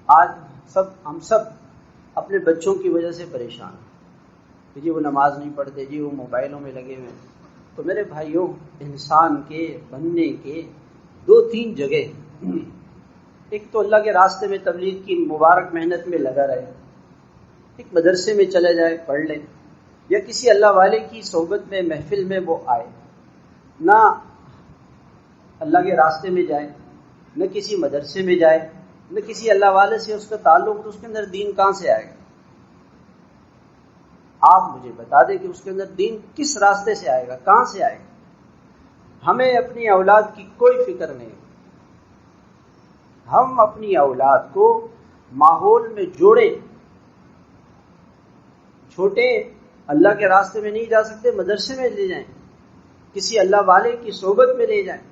آج ہم سب اپنے بچوں کی وجہ سے پریشان ہیں کہ جی وہ نماز نہیں پڑھتے، جی وہ موبائلوں میں لگے ہوئے ہیں۔ تو میرے بھائیوں، انسان کے بننے کے 2-3 جگہ، ایک تو اللہ کے راستے میں تبلیغ کی مبارک محنت میں لگا رہے، ایک مدرسے میں چلے جائے پڑھ لے، یا کسی اللہ والے کی صحبت میں محفل میں وہ آئے، نہ اللہ کے راستے میں جائے، نہ کسی مدرسے میں جائے، نہ کسی اللہ والے سے اس کا تعلق، تو اس کے اندر دین کہاں سے آئے گا؟ آپ مجھے بتا دیں کہ اس کے اندر دین کس راستے سے آئے گا، کہاں سے آئے گا؟ ہمیں اپنی اولاد کی کوئی فکر نہیں، ہم اپنی اولاد کو ماحول میں جوڑیں۔ چھوٹے اللہ کے راستے میں نہیں جا سکتے، مدرسے میں لے جائیں، کسی اللہ والے کی صحبت میں لے جائیں۔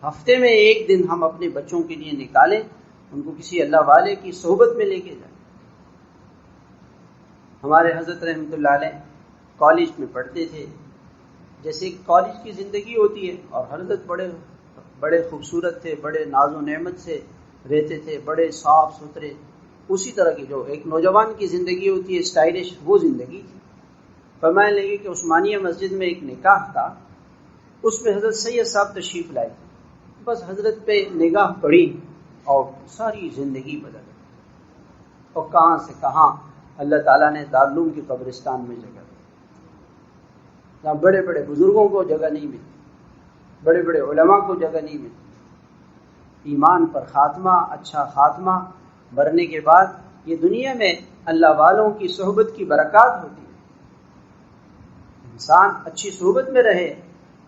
ہفتے میں 1 دن ہم اپنے بچوں کے لیے نکالیں، ان کو کسی اللہ والے کی صحبت میں لے کے جائیں۔ ہمارے حضرت رحمۃ اللہ علیہ کالج میں پڑھتے تھے، جیسے کالج کی زندگی ہوتی ہے، اور حضرت بڑے خوبصورت تھے، بڑے ناز و نعمت سے رہتے تھے، بڑے صاف ستھرے، اسی طرح کی جو ایک نوجوان کی زندگی ہوتی ہے اسٹائلش، وہ زندگی تھی۔ فرمانے لگے کہ عثمانیہ مسجد میں ایک نکاح تھا، اس میں حضرت سید صاحب تشریف لائے تھے، بس حضرت پہ نگاہ پڑی اور ساری زندگی بدل گئی، اور کہاں سے کہاں اللہ تعالیٰ نے دارالعلوم کی قبرستان میں جگہ دی، جہاں بڑے بڑے بزرگوں کو جگہ نہیں ملتی، بڑے بڑے علماء کو جگہ نہیں ملتی۔ ایمان پر خاتمہ، اچھا خاتمہ، مرنے کے بعد یہ دنیا میں اللہ والوں کی صحبت کی برکات ہوتی ہے۔ انسان اچھی صحبت میں رہے،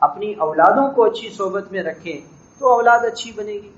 اپنی اولادوں کو اچھی صحبت میں رکھے، تو اولاد اچھی بنے گی۔